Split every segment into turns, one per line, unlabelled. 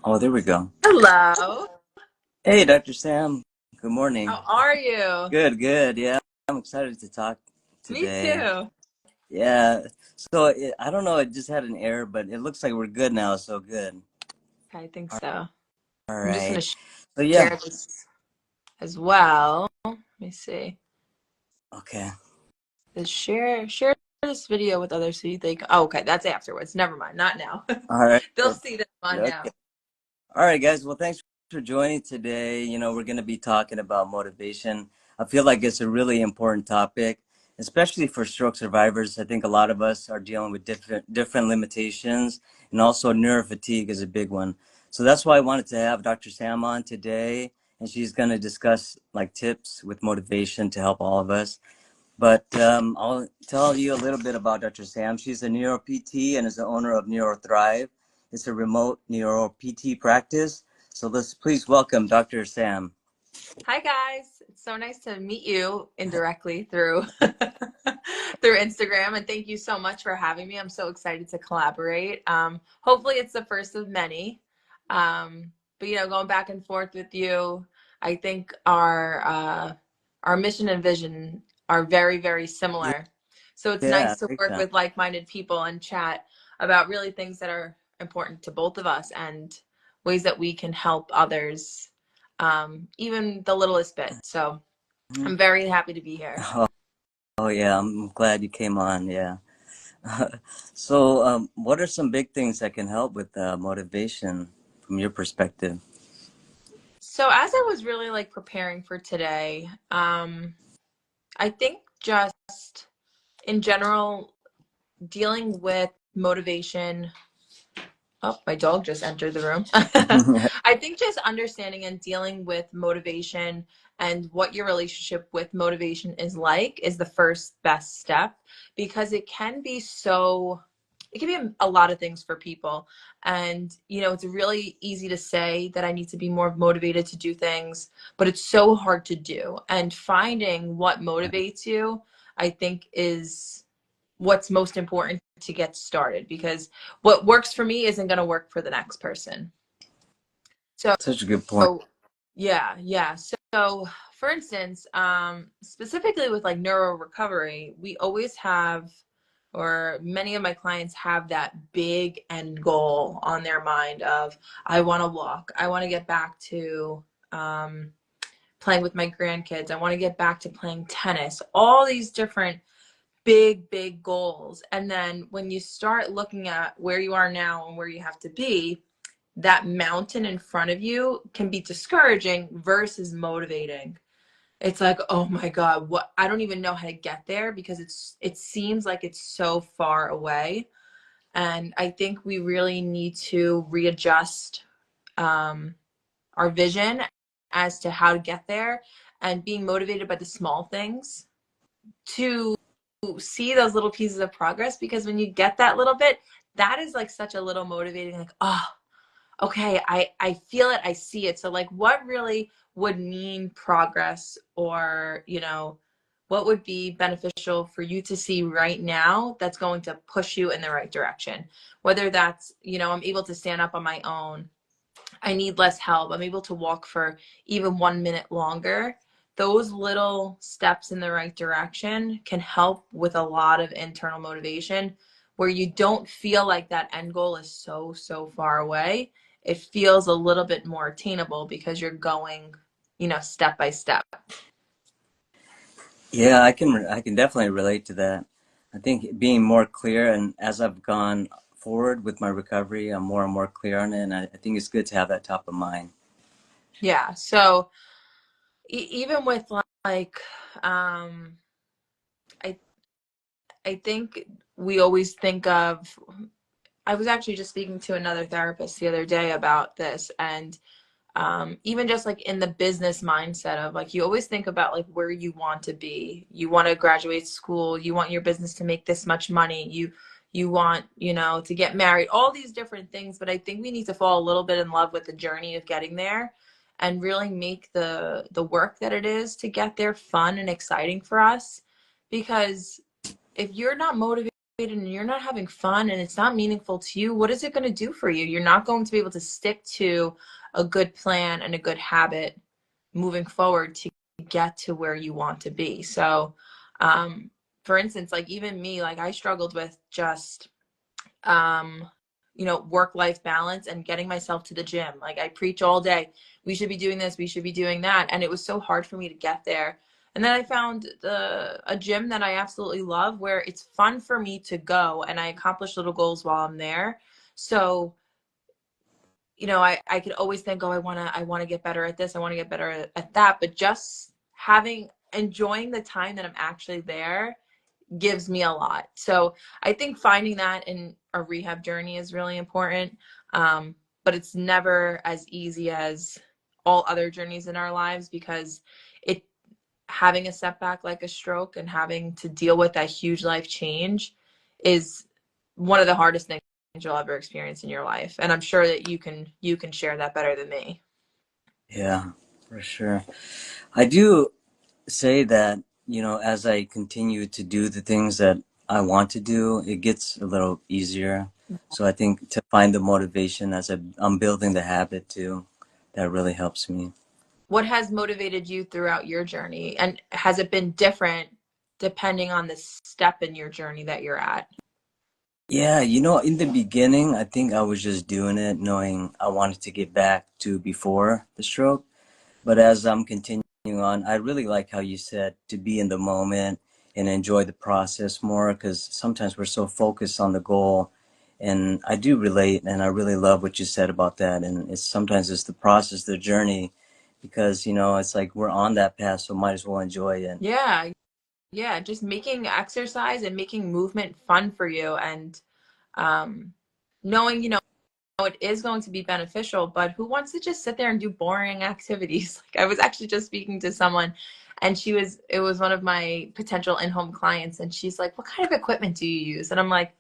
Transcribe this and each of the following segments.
Oh, there we go.
Hello.
Hey, Dr. Sam. Good morning.
How are you?
Good, good. Yeah, I'm excited to talk
Me
today.
too.
Yeah. I don't know, it just had an error, but it looks like we're good now, so good.
I think so.
All
I'm just
right.
going to
So yeah,
share this as well. Let me see.
okay.
Share this video with others so you think, oh, okay, that's afterwards. Never mind. Not now.
All right.
They'll see this on
Okay.
now.
All right, guys. Well, thanks for joining today. We're going to be talking about motivation. I feel like it's a really important topic, especially for stroke survivors. I think a lot of us are dealing with different limitations, and also neurofatigue is a big one. So that's why I wanted to have Dr. Sam on today, and she's going to discuss like tips with motivation to help all of us. But I'll tell you a little bit about Dr. Sam. She's a neuro PT and is the owner of NeuroThrive. It's a remote neuro PT practice. So let's please welcome Dr. Sam.
Hi, guys. It's so nice to meet you indirectly through through Instagram. And thank you so much for having me. I'm so excited to collaborate. Hopefully, it's the first of many. But going back and forth with you, I think our mission and vision are very, very similar. So it's
Yeah,
nice to
big
work
time.
with like-minded people and chat about really things that are important to both of us and ways that we can help others, even the littlest bit. So
Mhm.
I'm very happy to be here.
Oh, oh yeah, I'm glad you came on. Yeah. So what are some big things that can help with motivation from your perspective?
So as I was really like preparing for today, I think just in general, dealing with motivation. Oh, my dog just entered the room. I think just understanding and dealing with motivation and what your relationship with motivation is like is the first best step, because it can be a lot of things for people. And, it's really easy to say that I need to be more motivated to do things, but it's so hard to do. And finding what motivates you, I think, is what's most important to get started, because what works for me isn't going to work for the next person. So,
Such a good point.
yeah, yeah. So, for instance, specifically with like neuro recovery, we always have, or many of my clients have that big end goal on their mind of, I want to walk, I want to get back to playing with my grandkids, I want to get back to playing tennis, all these different big, big goals. And then when you start looking at where you are now and where you have to be, that mountain in front of you can be discouraging versus motivating. It's like, oh my God, what, I don't even know how to get there because it seems like it's so far away. And I think we really need to readjust um, our vision as to how to get there, and being motivated by the small things to see those little pieces of progress, because when you get that little bit, that is like such a little motivating, like, oh, okay, I feel it, I see it. So like, what really would mean progress, or what would be beneficial for you to see right now that's going to push you in the right direction? Whether that's, I'm able to stand up on my own, I need less help, I'm able to walk for even 1 minute longer. Those little steps in the right direction can help with a lot of internal motivation, where you don't feel like that end goal is so, so far away. It feels a little bit more attainable because you're going, step by step.
Yeah, I can definitely relate to that. I think being more clear, and as I've gone forward with my recovery, I'm more and more clear on it, and I think it's good to have that top of mind.
Yeah. So even with like, um, I I think we always think of, I was actually just speaking to another therapist the other day about this, and even just like in the business mindset of like, you always think about like where you want to be. You want to graduate school. You want your business to make this much money. You want, to get married. All these different things, but I think we need to fall a little bit in love with the journey of getting there, and really make the work that it is to get there fun and exciting for us. Because if you're not motivated and you're not having fun and it's not meaningful to you, what is it going to do for you? You're not going to be able to stick to a good plan and a good habit moving forward to get to where you want to be. So, for instance, like even me, like I struggled with just, um, work-life balance and getting myself to the gym. Like I preach all day, we should be doing this, we should be doing that. And it was so hard for me to get there. And then I found a gym that I absolutely love where it's fun for me to go and I accomplish little goals while I'm there. So, I could always think, oh, I want to get better at this. I want to get better at that. But just enjoying the time that I'm actually there gives me a lot. So I think finding that in a rehab journey is really important. But it's never as easy as all other journeys in our lives because it having a setback like a stroke and having to deal with that huge life change is one of the hardest things you'll ever experience in your life. And I'm sure that you can share that better than me.
Yeah, for sure. I do say that, as I continue to do the things that I want to do, it gets a little easier. So I think to find the motivation as I'm building the habit too, that really helps me.
What has motivated you throughout your journey? And has it been different depending on the step in your journey that you're at?
Yeah, in the beginning, I think I was just doing it knowing I wanted to get back to before the stroke. But as I'm continuing on, I really like how you said to be in the moment and enjoy the process more because sometimes we're so focused on the goal. And I do relate, and I really love what you said about that. And sometimes it's the process, the journey, because it's like we're on that path, so might as well enjoy it.
Yeah, yeah, just making exercise and making movement fun for you and um, knowing, it is going to be beneficial, but who wants to just sit there and do boring activities? Like I was actually just speaking to someone and it was one of my potential in-home clients and she's like, "What kind of equipment do you use?" And I'm like,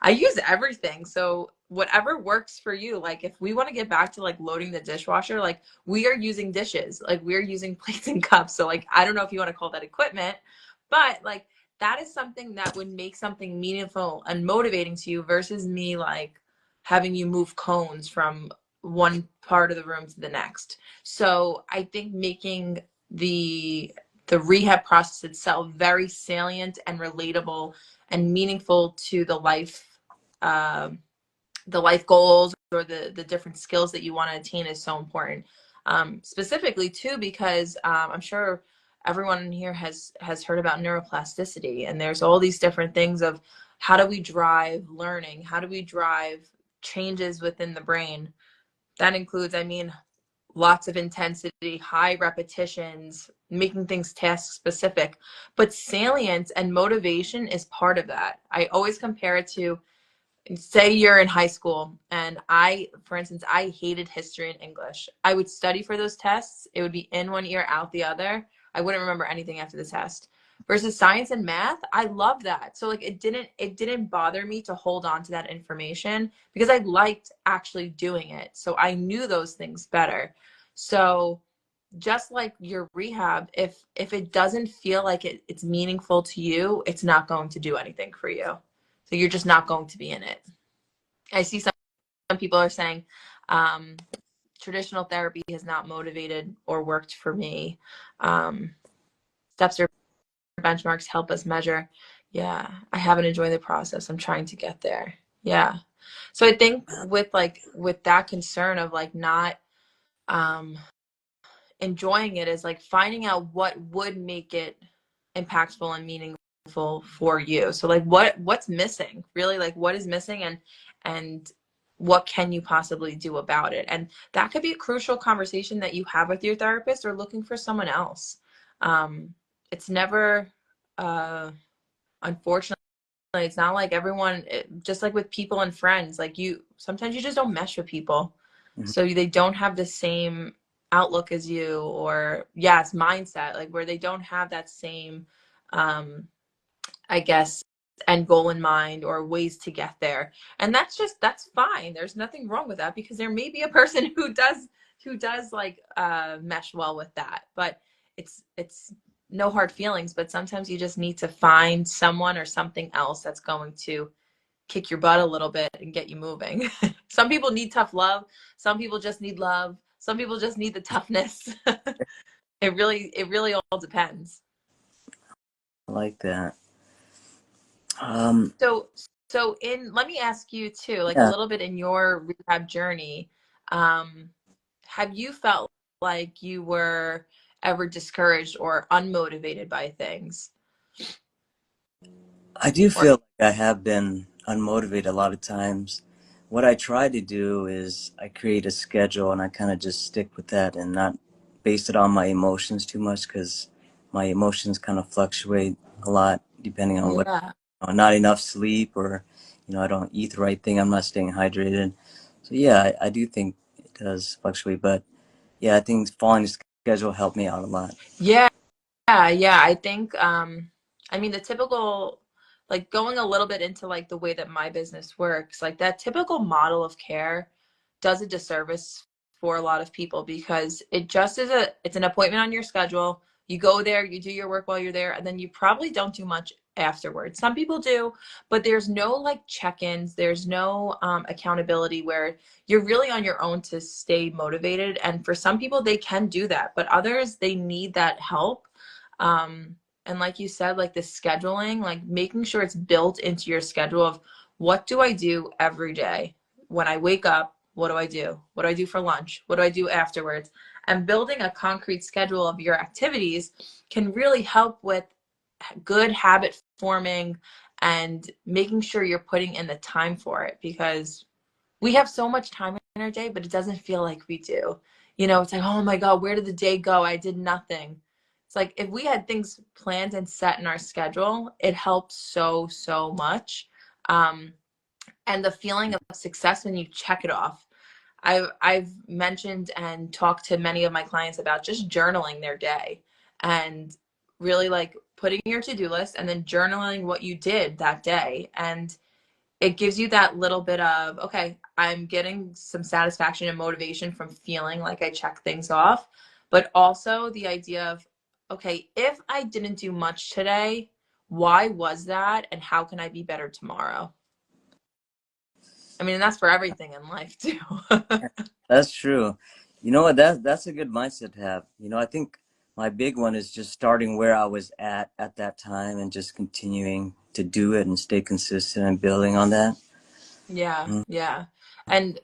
"I use everything." So whatever works for you. Like if we want to get back to like loading the dishwasher, like we are using dishes, like we're using plates and cups. So like I don't know if you want to call that equipment, but like that is something that would make something meaningful and motivating to you versus me like having you move cones from one part of the room to the next. So I think making the rehab process itself very salient and relatable and meaningful to uh, the life goals or the different skills that you want to attain is so important. Specifically too, because I'm sure everyone in here has heard about neuroplasticity, and there's all these different things of how do we drive learning, how do we drive changes within the brain. That includes, I mean, lots of intensity, high repetitions, making things task specific, but salience and motivation is part of that. I always compare it to, say you're in high school and for instance, I hated history and English. I would study for those tests. It would be in one ear, out the other. I wouldn't remember anything after the test. Versus science and math, I love that. So like it didn't bother me to hold on to that information because I liked actually doing it. So I knew those things better. So just like your rehab, if it doesn't feel like it's meaningful to you, it's not going to do anything for you. So you're just not going to be in it. I see some people are saying um, traditional therapy has not motivated or worked for me. Um, steps or benchmarks help us measure. Yeah, I haven't enjoyed the process. I'm trying to get there. Yeah. So I think with that concern of like not um, enjoying it is like finding out what would make it impactful and meaningful for you. So like what's missing? Really, like what is missing and what can you possibly do about it? And that could be a crucial conversation that you have with your therapist or looking for someone else. It's never unfortunately, it's not like everyone, just like with people and friends, like sometimes you just don't mesh with people.
Mhm.
So they don't have the same outlook as you, or yes, mindset, like where they don't have that same, um, I guess, end goal in mind or ways to get there. And that's fine. There's nothing wrong with that because there may be a person who does like mesh well with that. But it's no hard feelings, but sometimes you just need to find someone or something else that's going to kick your butt a little bit and get you moving. Some people need tough love. Some people just need love. Some people just need the toughness. It really all depends.
I like that. Um,
So, let me ask you too, like a
yeah,
little bit in your rehab journey, um, have you felt like you were ever discouraged or unmotivated by things?
I do
Or
feel like I have been unmotivated a lot of times. What I try to do is I create a schedule and I kind of just stick with that and not base it on my emotions too much because my emotions kind of fluctuate a lot depending on what,
yeah.
not enough sleep or, I don't eat the right thing. I'm not staying hydrated. So yeah, I do think it does fluctuate, but yeah, I think following the schedule helped me out a lot.
Yeah, yeah. I think I mean the typical, like going a little bit into like the way that my business works, like that typical model of care does a disservice for a lot of people because it just is it's an appointment on your schedule. You go there, you do your work while you're there, and then you probably don't do much afterwards. Some people do, but there's no like check-ins, there's no accountability where you're really on your own to stay motivated. And for some people, they can do that, but others, they need that help. And like you said, like the scheduling, like making sure it's built into your schedule of what do I do every day? When I wake up, what do I do? What do I do for lunch? What do I do afterwards? And building a concrete schedule of your activities can really help with good habit forming and making sure you're putting in the time for it, because we have so much time in our day, but it doesn't feel like we do. You know, it's like, oh my God, where did the day go? I did nothing. It's like if we had things planned and set in our schedule, it helps so, so much. Um, and the feeling of success when you check it off. I've mentioned and talked to many of my clients about just journaling their day and really like putting your to-do list and then journaling what you did that day. And it gives you that little bit of, okay, I'm getting some satisfaction and motivation from feeling like I check things off, but also the idea of, okay, if I didn't do much today, why was that? And how can I be better tomorrow? I mean, and that's for everything in life too.
That's true. You know what? That's a good mindset to have. I think my big one is just starting where I was at that time and just continuing to do it and stay consistent and building on that.
Yeah,
Mm.
yeah. And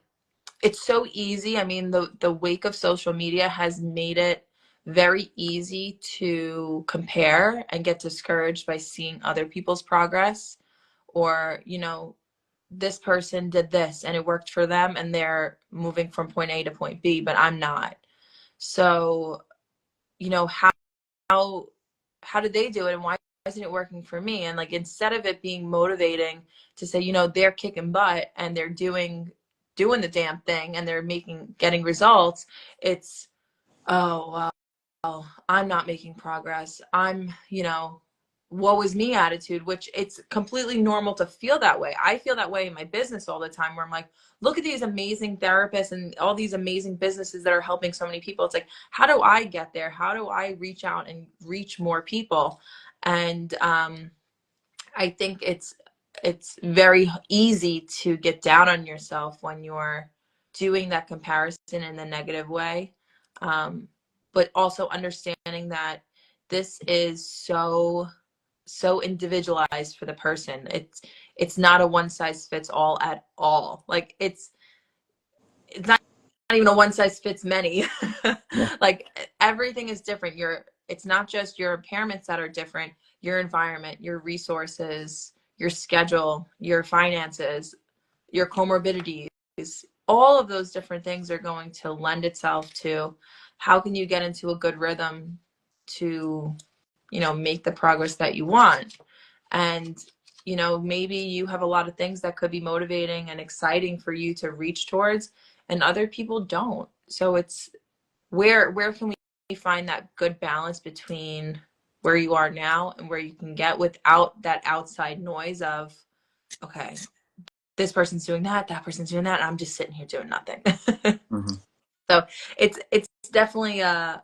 it's so easy. I mean, the wake of social media has made it very easy to compare and get discouraged by seeing other people's progress, or, you know, this person did this and it worked for them and they're moving from point A to point B, but I'm not. So, you know, how how did they do it and why isn't it working for me? And like instead of it being motivating to say, you know, they're kicking butt and they're doing the damn thing and they're making getting results, it's, oh well, I'm not making progress. I'm, you know, woe is me attitude, which it's completely normal to feel that way. I feel that way in my business all the time where I'm like, look at these amazing therapists and all these amazing businesses that are helping so many people. It's like, how do I get there? How do I reach out and reach more people? And I think it's very easy to get down on yourself when you're doing that comparison in the negative way. Um, but also understanding that this is so individualized for the person. It's not a one size fits all at all. Like it's not even a one size fits many.
Yeah.
Like everything is different. It's not just your impairments that are different, your environment, your resources, your schedule, your finances, your comorbidities, all of those different things are going to lend itself to how can you get into a good rhythm to, you know, make the progress that you want. And, you know, maybe you have a lot of things that could be motivating and exciting for you to reach towards, and other people don't. So it's where can we find that good balance between where you are now and where you can get without that outside noise of, okay, this person's doing that, that person's doing that, and I'm just sitting here doing nothing.
Hmm.
So it's definitely a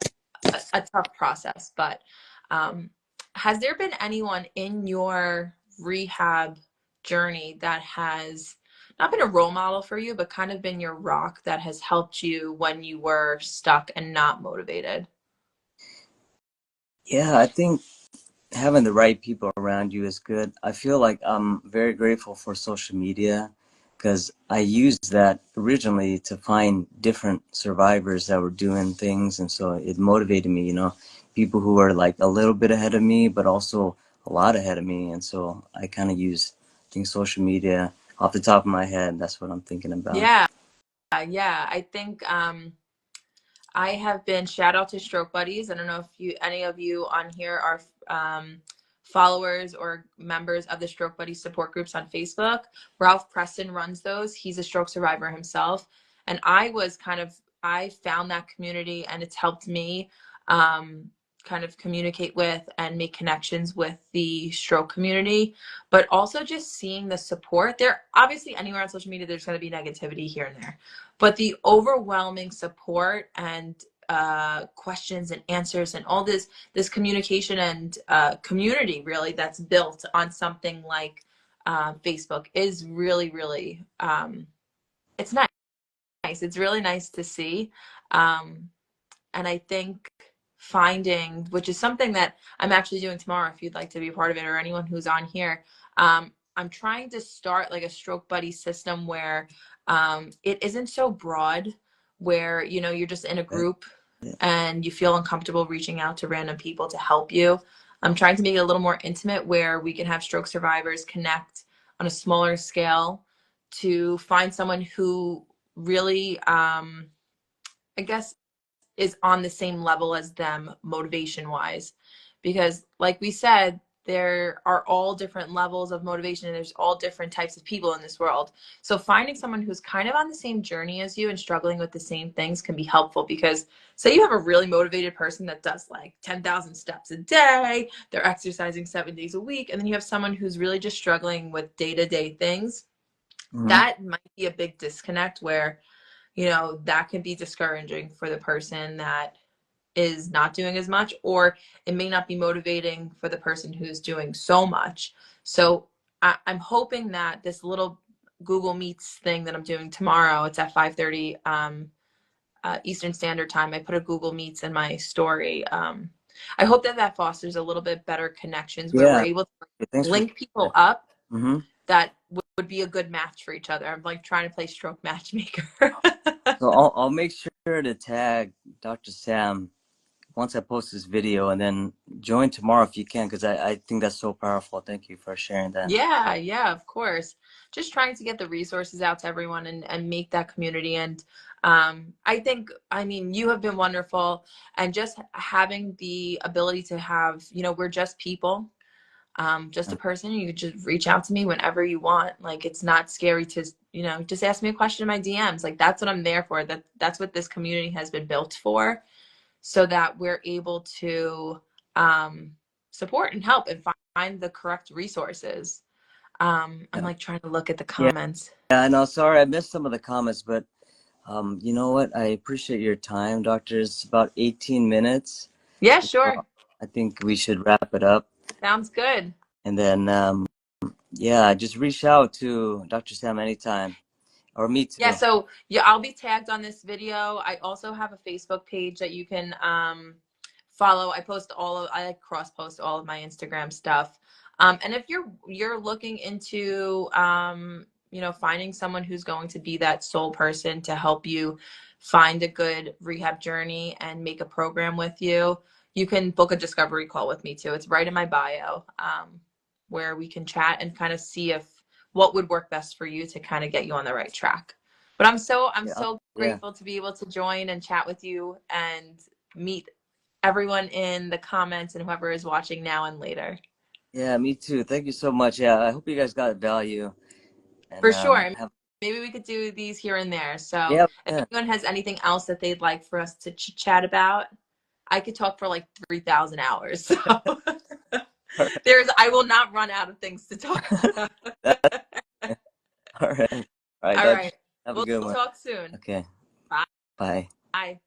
tough process, but Has there been anyone in your rehab journey that has not been a role model for you, but kind of been your rock that has helped you when you were stuck and not motivated?
Yeah, I think having the right people around you is good. I feel like I'm very grateful for social media because I used that originally to find different survivors that were doing things. And so it motivated me, people who are like a little bit ahead of me, but also a lot ahead of me. And so I kind of use, I think, social media off the top of my head. That's what I'm thinking about.
Yeah, yeah. I think I have been shout out to Stroke Buddies. I don't know if any of you on here are followers or members of the Stroke Buddies support groups on Facebook. Ralph Preston runs those. He's a stroke survivor himself, and I found that community, and it's helped me kind of communicate with and make connections with the stroke community, but also just seeing the support. There, obviously, anywhere on social media, there's going to be negativity here and there, but the overwhelming support and questions and answers and all this communication and community really that's built on something like Facebook is really, really it's nice. It's really nice to see. And I think finding, which is something that I'm actually doing tomorrow if you'd like to be a part of it, or anyone who's on here, I'm trying to start like a stroke buddy system where it isn't so broad, where you're just in a group and you feel uncomfortable reaching out to random people to help you. I'm trying to make it a little more intimate where we can have stroke survivors connect on a smaller scale to find someone who really I guess is on the same level as them motivation wise, because like we said, there are all different levels of motivation and there's all different types of people in this world. So finding someone who's kind of on the same journey as you and struggling with the same things can be helpful, because say you have a really motivated person that does like 10,000 steps a day, they're exercising 7 days a week, and then you have someone who's really just struggling with day-to-day things.
Hmm.
That might be a big disconnect where that can be discouraging for the person that is not doing as much, or it may not be motivating for the person who's doing so much. So I'm hoping that this little Google Meets thing that I'm doing tomorrow, it's at 5:30 Eastern Standard Time. I put a Google Meets in my story. I hope that fosters a little bit better connections where we're
Yeah.
able to
Thanks for
link people
sharing.
up
Hmm.
that would be a good match for each other. I'm like trying to play stroke matchmaker.
So I'll make sure to tag Dr. Sam once I post this video, and then join tomorrow if you can, because I think that's so powerful. Thank you for sharing that.
Yeah, yeah, of course. Just trying to get the resources out to everyone and make that community. And I mean, you have been wonderful. And just having the ability to have, we're just people, just a person. You could just reach out to me whenever you want. Like, it's not scary to, just ask me a question in my DMs. Like, that's what I'm there for. That's what this community has been built for, so that we're able to support and help and find the correct resources. I'm
Yeah,
like trying to look at the
yeah,
comments.
yeah. I know. Sorry, I missed some of the comments, but you know what? I appreciate your time, Doctor. It's about 18 minutes.
Yeah,
So
sure.
I think we should wrap it up,
Sounds good.
and then yeah, just reach out to Dr. Sam anytime, or me
Yeah,
too.
so yeah, I'll be tagged on this video. I also have a Facebook page that you can follow. I cross post all of my Instagram stuff. And if you're looking into finding someone who's going to be that sole person to help you find a good rehab journey and make a program with you, you can book a discovery call with me too. It's right in my bio, where we can chat and kind of see if what would work best for you to kind of get you on the right track. But I'm
Yeah,
so
yeah,
grateful to be able to join and chat with you and meet everyone in the comments and whoever is watching now and later.
yeah. Me too. Thank you so much. Yeah, I hope you guys got value, and
For sure.
have
Maybe we could do these here and there. So
yeah,
if
yeah.
anyone has anything else that they'd like for us to chat about, I could talk for like 3,000 hours. So
All right,
I will not run out of things to talk about.
all right, all right,
All
Doctor.
right.
Have a
We'll
good one.
talk soon.
Okay,
Bye.
bye.
Bye.